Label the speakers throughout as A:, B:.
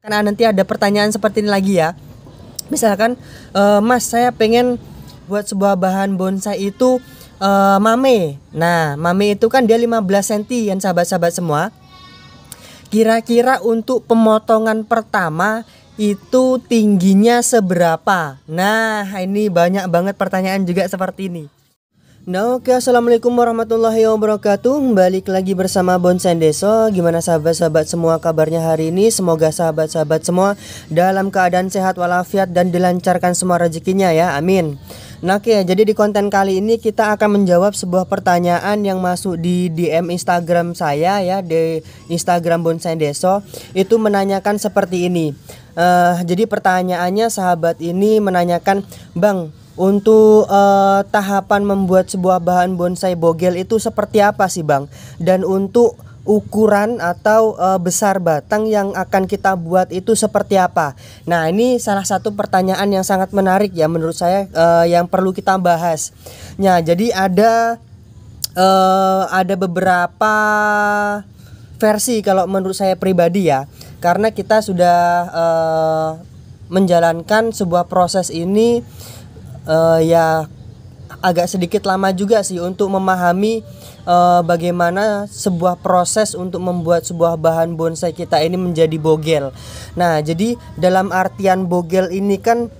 A: Karena nanti ada pertanyaan seperti ini lagi ya. Misalkan, Mas saya pengen buat sebuah bahan bonsai itu mame. Nah, mame itu kan dia 15 cm kan sahabat-sahabat semua. Kira-kira untuk pemotongan pertama itu tingginya seberapa? Nah, ini banyak banget pertanyaan juga seperti ini. Nah, oke, assalamualaikum warahmatullahi wabarakatuh. Balik lagi bersama Bonsai Deso. Gimana sahabat-sahabat semua kabarnya hari ini? Semoga sahabat-sahabat semua dalam keadaan sehat walafiat dan dilancarkan semua rezekinya ya, amin. Nah, oke, jadi di konten kali ini kita akan menjawab sebuah pertanyaan yang masuk di DM Instagram saya ya, di Instagram Bonsai Deso. Itu menanyakan seperti ini. Jadi pertanyaannya sahabat ini menanyakan, Bang, untuk tahapan membuat sebuah bahan bonsai bogel itu seperti apa sih Bang? Dan untuk ukuran atau besar batang yang akan kita buat itu seperti apa? Nah, ini salah satu pertanyaan yang sangat menarik ya menurut saya, yang perlu kita bahas. Nah, jadi ada beberapa versi kalau menurut saya pribadi ya, karena kita sudah menjalankan sebuah proses ini ya agak sedikit lama juga sih untuk memahami bagaimana sebuah proses untuk membuat sebuah bahan bonsai kita ini menjadi bogel. Nah, jadi dalam artian bogel ini kan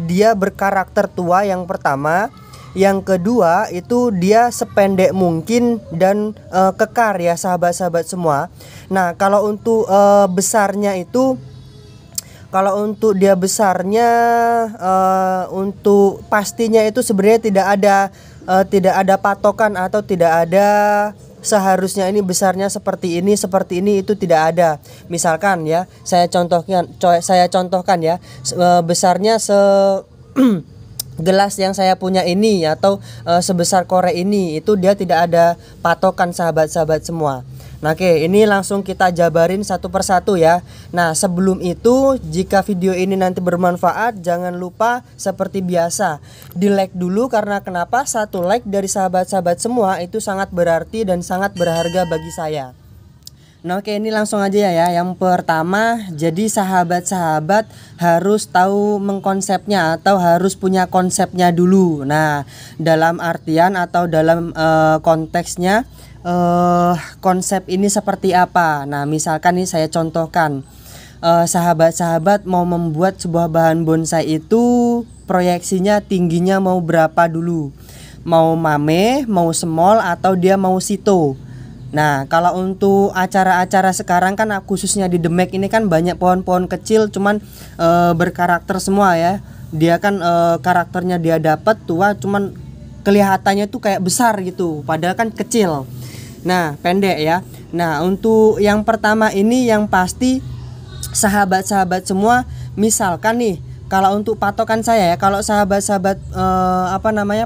A: dia berkarakter tua yang pertama. Yang kedua itu dia sependek mungkin dan kekar ya sahabat-sahabat semua. Nah, kalau untuk besarnya itu, kalau untuk dia besarnya, untuk pastinya itu sebenarnya tidak ada patokan atau tidak ada seharusnya ini besarnya seperti ini itu tidak ada. Misalkan ya, saya contohkan ya, besarnya gelas yang saya punya ini atau sebesar korek ini, itu dia tidak ada patokan sahabat-sahabat semua. Nah, oke, ini langsung kita jabarin satu persatu ya. Nah, sebelum itu, jika video ini nanti bermanfaat, jangan lupa seperti biasa di like dulu, karena kenapa? Satu like dari sahabat-sahabat semua itu sangat berarti dan sangat berharga bagi saya. Nah, oke, ini langsung aja ya. Yang pertama, jadi sahabat-sahabat harus tahu mengkonsepnya atau harus punya konsepnya dulu. Nah, dalam artian atau dalam konteksnya, konsep ini seperti apa. Nah, misalkan nih saya contohkan, sahabat-sahabat mau membuat sebuah bahan bonsai itu proyeksinya tingginya mau berapa dulu, mau mame, mau small, atau dia mau sito. Nah, kalau untuk acara-acara sekarang kan khususnya di Demek ini kan banyak pohon-pohon kecil cuman berkarakter semua ya. Dia kan karakternya dia dapat tua, cuman kelihatannya tuh kayak besar gitu, padahal kan kecil. Nah, pendek ya. Nah, untuk yang pertama ini yang pasti sahabat-sahabat semua, misalkan nih, kalau untuk patokan saya ya, kalau sahabat-sahabat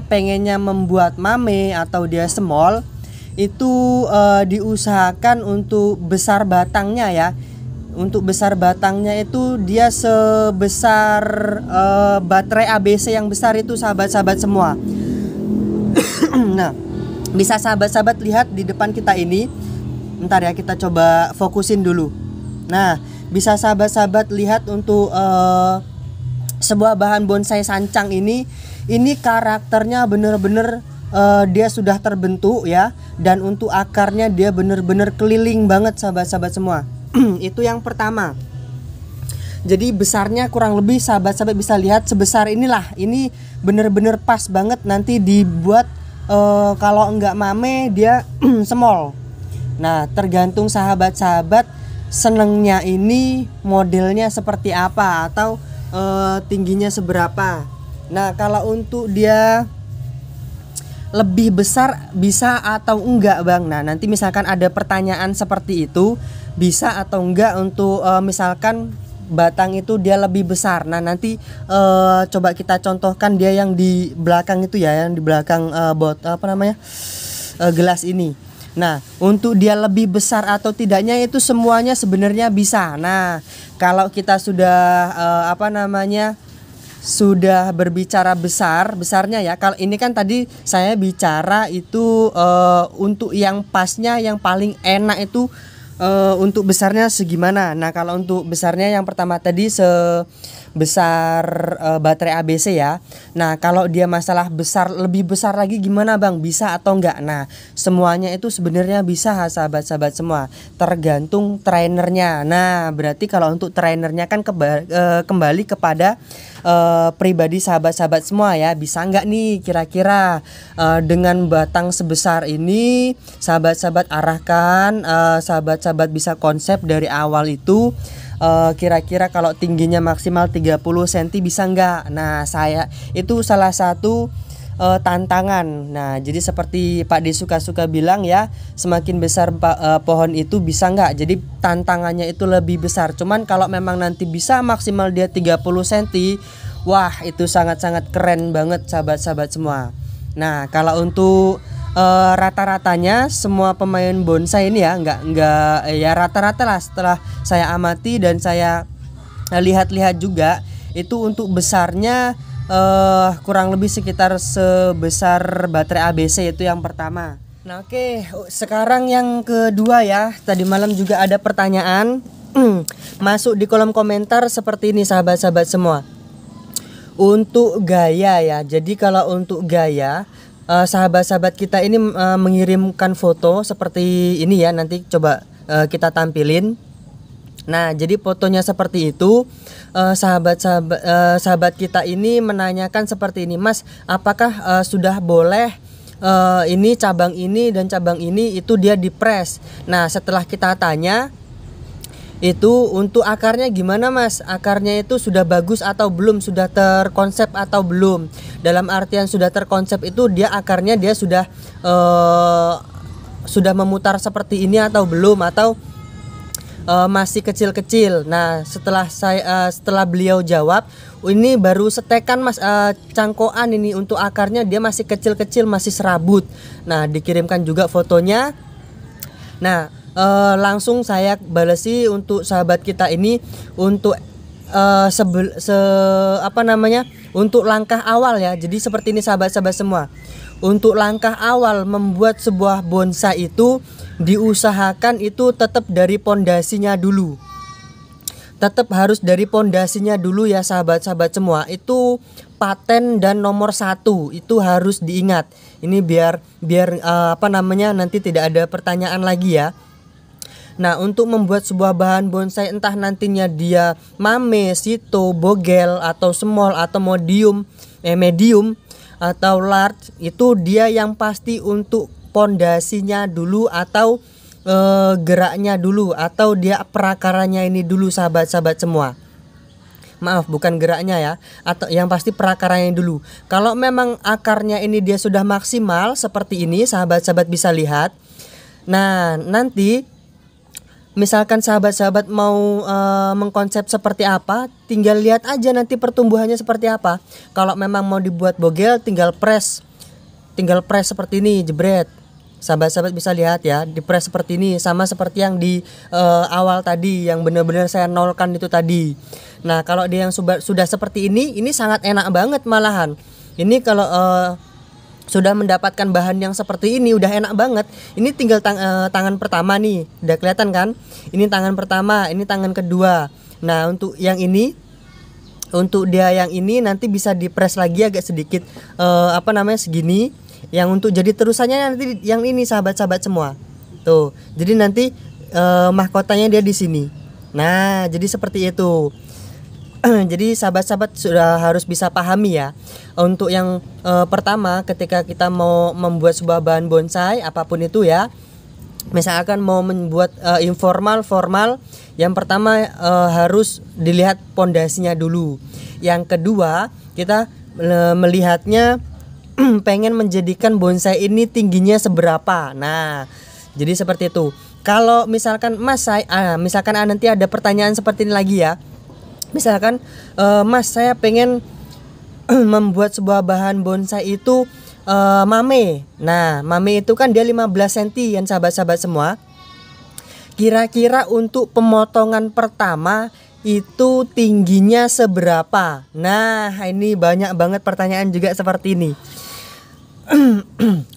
A: pengennya membuat mame atau dia small, itu diusahakan untuk besar batangnya ya. Untuk besar batangnya itu dia sebesar baterai ABC yang besar itu sahabat-sahabat semua. Nah, bisa sahabat-sahabat lihat di depan kita ini. Bentar ya, kita coba fokusin dulu. Nah, bisa sahabat-sahabat lihat untuk sebuah bahan bonsai sancang ini karakternya bener-bener dia sudah terbentuk ya, dan untuk akarnya dia bener-bener keliling banget sahabat-sahabat semua. Itu yang pertama. Jadi besarnya kurang lebih sahabat-sahabat bisa lihat sebesar inilah. Ini bener-bener pas banget nanti dibuat. Kalau enggak mame dia small. Nah, tergantung sahabat-sahabat senengnya ini modelnya seperti apa atau tingginya seberapa. Nah, kalau untuk dia lebih besar bisa atau enggak Bang. Nah, nanti misalkan ada pertanyaan seperti itu, bisa atau enggak untuk misalkan batang itu dia lebih besar. Nah, nanti coba kita contohkan dia yang di belakang itu ya, yang di belakang gelas ini. Nah, untuk dia lebih besar atau tidaknya itu semuanya sebenarnya bisa. Nah, kalau kita sudah sudah berbicara besarnya ya. Kalau ini kan tadi saya bicara itu untuk yang pasnya, yang paling enak itu untuk besarnya segimana? Nah, kalau untuk besarnya yang pertama tadi sebesar baterai ABC ya. Nah, kalau dia masalah besar, lebih besar lagi gimana Bang? Bisa atau enggak? Nah, semuanya itu sebenarnya bisa sahabat-sahabat semua. Tergantung trainernya. Nah, berarti kalau untuk trainernya kan kembali kepada pribadi sahabat-sahabat semua ya. Bisa enggak nih kira-kira dengan batang sebesar ini sahabat-sahabat arahkan, sahabat-sahabat bisa konsep dari awal itu kira-kira kalau tingginya maksimal 30 cm bisa enggak. Nah, saya itu salah satu tantangan. Nah, jadi seperti Pak D suka bilang ya, semakin besar pohon itu bisa enggak. Jadi tantangannya itu lebih besar. Cuman kalau memang nanti bisa maksimal dia 30 cm, wah itu sangat-sangat keren banget sahabat-sahabat semua. Nah, kalau untuk rata-ratanya semua pemain bonsai ini ya nggak ya rata-rata lah, setelah saya amati dan saya lihat-lihat juga itu untuk besarnya kurang lebih sekitar sebesar baterai ABC itu yang pertama. Nah, oke, sekarang yang kedua ya. Tadi malam juga ada pertanyaan masuk di kolom komentar seperti ini sahabat-sahabat semua. Untuk gaya ya. Jadi kalau untuk gaya sahabat-sahabat kita ini mengirimkan foto seperti ini ya, nanti coba kita tampilin. Nah, jadi fotonya seperti itu. Sahabat kita ini menanyakan seperti ini, Mas, apakah sudah boleh ini cabang ini dan cabang ini itu dia dipres? Nah, setelah kita tanya itu untuk akarnya gimana Mas? Akarnya itu sudah bagus atau belum? Sudah terkonsep atau belum? Dalam artian sudah terkonsep itu dia akarnya dia sudah memutar seperti ini atau belum? Atau masih kecil-kecil? Nah, setelah beliau jawab, ini baru setekan Mas, cangkokan ini untuk akarnya dia masih kecil-kecil, masih serabut. Nah, dikirimkan juga fotonya. Nah, langsung saya balesi untuk sahabat kita ini untuk untuk langkah awal ya. Jadi seperti ini sahabat-sahabat semua. Untuk langkah awal membuat sebuah bonsai itu diusahakan itu tetap dari pondasinya dulu. Tetap harus dari pondasinya dulu ya sahabat-sahabat semua. Itu paten dan nomor 1 itu harus diingat. Ini biar nanti tidak ada pertanyaan lagi ya. Nah, untuk membuat sebuah bahan bonsai entah nantinya dia mame, sito, bogel atau small atau medium atau large, itu dia yang pasti untuk pondasinya dulu atau geraknya dulu atau dia perakarannya ini dulu sahabat-sahabat semua. Maaf, bukan geraknya ya, atau yang pasti perakarannya dulu. Kalau memang akarnya ini dia sudah maksimal seperti ini, sahabat-sahabat bisa lihat. Nah, nanti misalkan sahabat-sahabat mau mengkonsep seperti apa, tinggal lihat aja nanti pertumbuhannya seperti apa. Kalau memang mau dibuat bogel, tinggal press seperti ini, jebret. Sahabat-sahabat bisa lihat ya, dipres seperti ini, sama seperti yang di awal tadi, yang benar-benar saya nolkan itu tadi. Nah, kalau dia yang sudah seperti ini sangat enak banget malahan. Ini kalau sudah mendapatkan bahan yang seperti ini udah enak banget. Ini tinggal tangan pertama nih, udah kelihatan kan? Ini tangan pertama, ini tangan kedua. Nah, untuk yang ini, untuk dia yang ini nanti bisa dipres lagi agak sedikit segini. Yang untuk jadi terusannya nanti yang ini sahabat-sahabat semua. Tuh. Jadi nanti mahkotanya dia di sini. Nah, jadi seperti itu. Jadi sahabat-sahabat sudah harus bisa pahami ya. Untuk yang pertama, ketika kita mau membuat sebuah bahan bonsai apapun itu ya, misalkan mau membuat informal, formal, yang pertama harus dilihat pondasinya dulu. Yang kedua, kita melihatnya pengen menjadikan bonsai ini tingginya seberapa. Nah, jadi seperti itu. Kalau misalkan Mas, misalkan nanti ada pertanyaan seperti ini lagi ya. Misalkan Mas, saya pengen membuat sebuah bahan bonsai itu mame. Nah, mame itu kan dia 15 cm ya sahabat-sahabat semua. Kira-kira untuk pemotongan pertama itu tingginya seberapa? Nah, ini banyak banget pertanyaan juga seperti ini.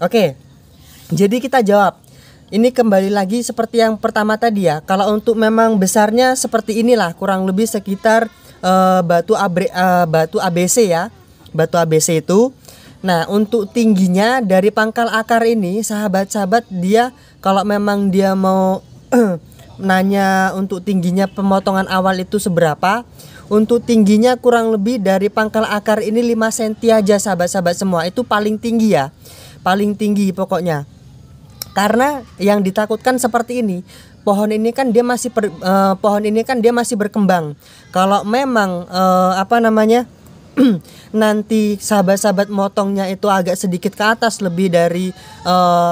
A: Oke. Jadi kita jawab. ini kembali lagi seperti yang pertama tadi ya. Kalau untuk memang besarnya seperti inilah, kurang lebih sekitar batu ABC ya. Batu ABC itu. Nah, untuk tingginya dari pangkal akar ini, sahabat-sahabat, dia kalau memang dia mau nanya untuk tingginya pemotongan awal itu seberapa, untuk tingginya kurang lebih dari pangkal akar ini 5 cm aja sahabat-sahabat semua. Itu paling tinggi ya. Paling tinggi pokoknya. Karena yang ditakutkan seperti ini, pohon ini kan dia masih berkembang. Kalau memang nanti sahabat-sahabat motongnya itu agak sedikit ke atas, lebih dari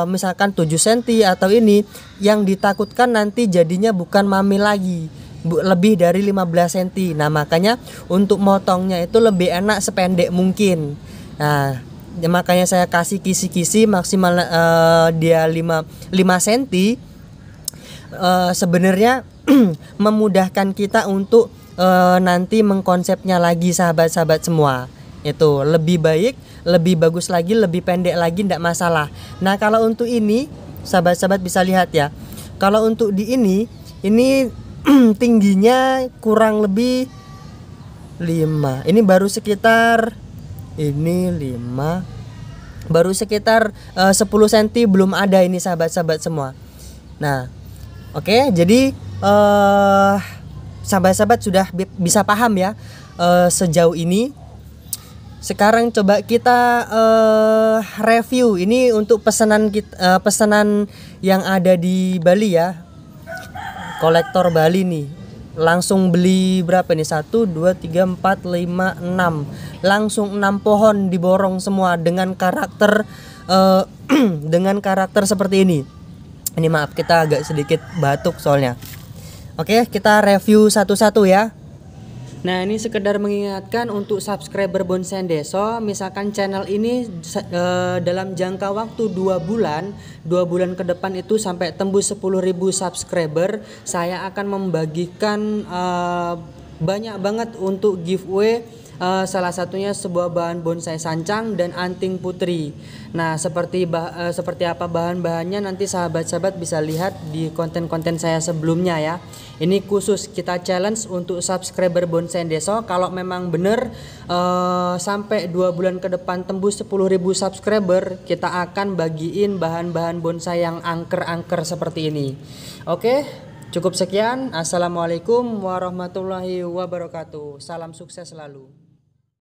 A: misalkan 7 cm atau ini, yang ditakutkan nanti jadinya bukan mami lagi, lebih dari 15 cm. Nah, makanya untuk motongnya itu lebih enak sependek mungkin. Nah, makanya saya kasih kisi-kisi maksimal dia 5 cm. Sebenarnya memudahkan kita untuk nanti mengkonsepnya lagi sahabat-sahabat semua. Itu lebih baik, lebih bagus lagi, lebih pendek lagi, tidak masalah. Nah, kalau untuk ini sahabat-sahabat bisa lihat ya. Kalau untuk di ini tingginya kurang lebih 5. Ini baru sekitar 10 cm belum ada ini sahabat-sahabat semua. Nah, oke, jadi sahabat-sahabat sudah bisa paham ya sejauh ini. Sekarang coba kita review ini untuk pesanan yang ada di Bali ya. Kolektor Bali nih. Langsung beli berapa nih? 1 2 3 4 5 6. Langsung 6 pohon diborong semua dengan karakter dengan karakter seperti ini. Ini maaf, kita agak sedikit batuk soalnya. Oke, kita review satu-satu ya. Nah, ini sekedar mengingatkan untuk subscriber Bonsai Deso, misalkan channel ini dalam jangka waktu 2 bulan ke depan itu sampai tembus 10.000 subscriber, saya akan membagikan banyak banget untuk giveaway. Salah satunya sebuah bahan bonsai sancang dan anting putri. Nah, seperti apa bahan-bahannya nanti sahabat-sahabat bisa lihat di konten-konten saya sebelumnya ya. Ini khusus kita challenge untuk subscriber Bonsai Deso. Kalau memang bener sampai 2 bulan ke depan tembus 10.000 subscriber, kita akan bagiin bahan-bahan bonsai yang angker-angker seperti ini. Oke, cukup sekian. Assalamualaikum warahmatullahi wabarakatuh. Salam sukses selalu.